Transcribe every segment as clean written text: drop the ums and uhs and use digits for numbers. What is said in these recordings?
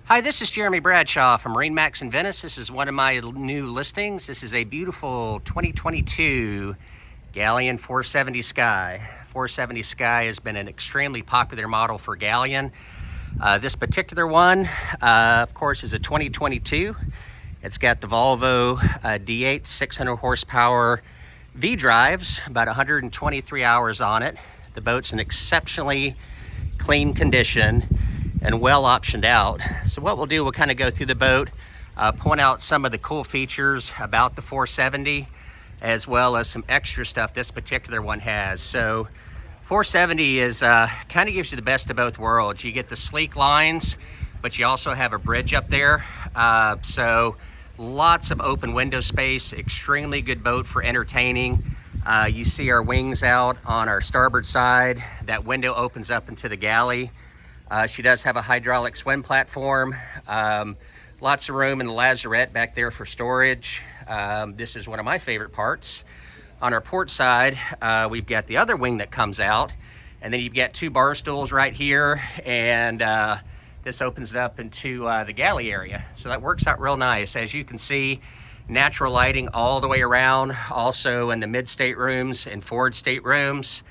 Hi, this is Jeremy Bradshaw from MarineMax in Venice. This is one of my new listings. This is a beautiful 2022 Galeon 470 Sky. 470 Sky has been an extremely popular model for Galeon. This particular one, of course, is a 2022. It's got the Volvo D8 600 horsepower V-drives, about 123 hours on it. The boat's in exceptionally clean condition and well optioned out. So what we'll do, we'll kind of go through the boat, point out some of the cool features about the 470, as well as some extra stuff this particular one has. So 470 is kind of gives you the best of both worlds. You get the sleek lines, but you also have a bridge up there. So lots of open window space, extremely good boat for entertaining. You see our wings out on our starboard side. That window opens up into the galley. She does have a hydraulic swim platform. Lots of room in the lazarette back there for storage. This is one of my favorite parts. On our port side, we've got the other wing that comes out, and then you've got two bar stools right here, and this opens it up into the galley area. So that works out real nice. As you can see, natural lighting all the way around, also in the mid staterooms and forward staterooms,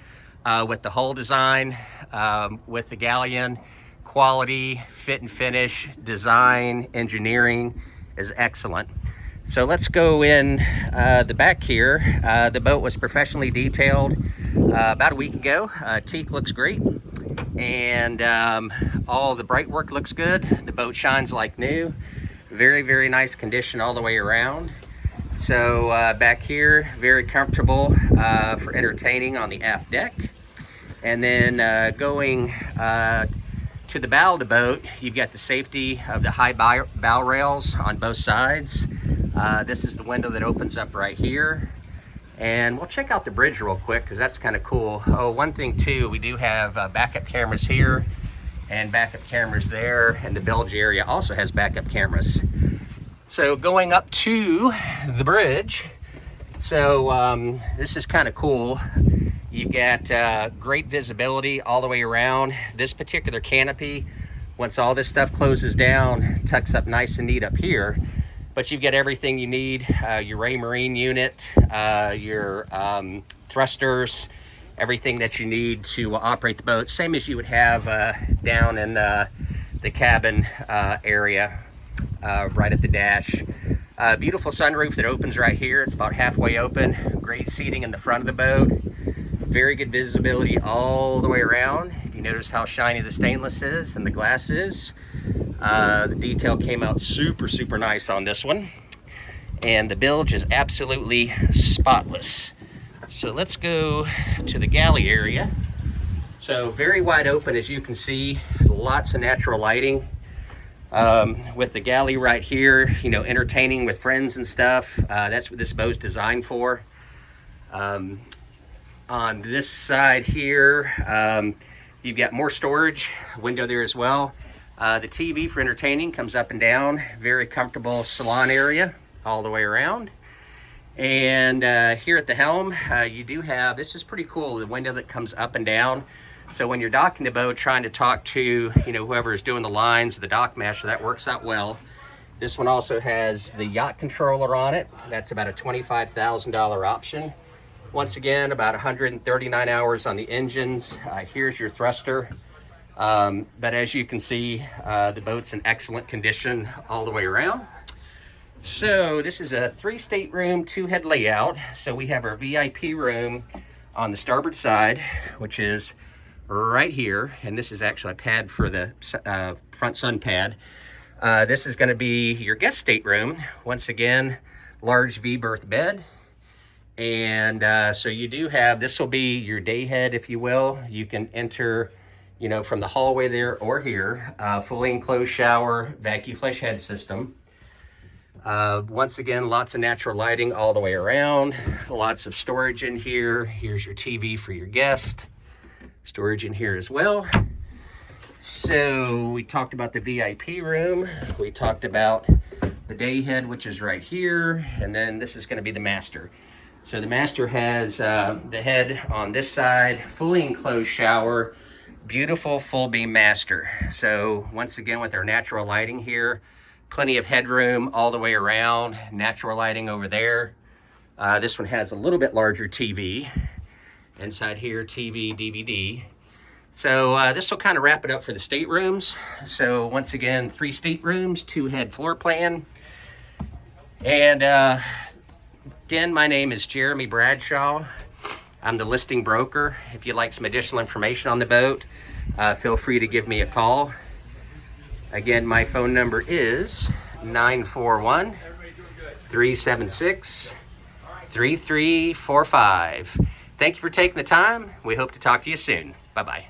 with the hull design, with the Galeon. Quality, fit and finish, design, engineering is excellent. So let's go in the back here. The boat was professionally detailed about a week ago. Teak looks great, and all the bright work looks good. The boat shines like new. Very, very nice condition all the way around. So back here, very comfortable for entertaining on the aft deck. And then going to the bow of the boat, you've got the safety of the high bow rails on both sides. This is the window that opens up right here. And we'll check out the bridge real quick because that's kind of cool. Oh, one thing too, we do have backup cameras here and backup cameras there, and the bilge area also has backup cameras. So going up to the bridge, so this is kind of cool. You've got great visibility all the way around. This particular canopy, once all this stuff closes down, tucks up nice and neat up here. But you've got everything you need, your Marine unit, your thrusters, everything that you need to operate the boat, same as you would have down in the cabin area, right at the dash. Beautiful sunroof that opens right here. It's about halfway open. Great seating in the front of the boat. Very good visibility all the way around. You notice how shiny the stainless is and the glass is. The detail came out super, super nice on this one. And the bilge is absolutely spotless. So let's go to the galley area. So very wide open, as you can see, lots of natural lighting. With the galley right here, you know, entertaining with friends and stuff. That's what this boat's designed for. On this side here, you've got more storage, window there as well. The TV for entertaining comes up and down. Very comfortable salon area all the way around. And here at the helm, you do have, this is pretty cool, the window that comes up and down. So when you're docking the boat, trying to talk to, you know, whoever's doing the lines, the dock master, that works out well. This one also has the yacht controller on it. That's about a $25,000 option. Once again, about 139 hours on the engines. Here's your thruster. But as you can see, the boat's in excellent condition all the way around. So this is a 3-stateroom, 2-head layout. So we have our VIP room on the starboard side, which is right here. And this is actually a pad for the front sun pad. This is going to be your guest stateroom. Once again, large V-berth bed. And so you do have, this will be your day head, if you will. You can enter, you know, from the hallway there or here. Fully enclosed shower, vacuum flush head system. Once again, lots of natural lighting all the way around. Lots of storage in here. Here's your TV for your guest. Storage in here as well. So we talked about the VIP room. We talked about the day head, which is right here. And then this is going to be the master. So the master has the head on this side, fully enclosed shower, Beautiful full beam master. So once again, with our natural lighting here, plenty of headroom all the way around, natural lighting over there. This one has a little bit larger TV. Inside here, TV, DVD. So this will kind of wrap it up for the staterooms. So once again, 3 staterooms, 2-head floor plan. And again, my name is Jeremy Bradshaw. I'm the listing broker. If you'd like some additional information on the boat, feel free to give me a call. Again, my phone number is 941-376-3345. Thank you for taking the time. We hope to talk to you soon. Bye-bye.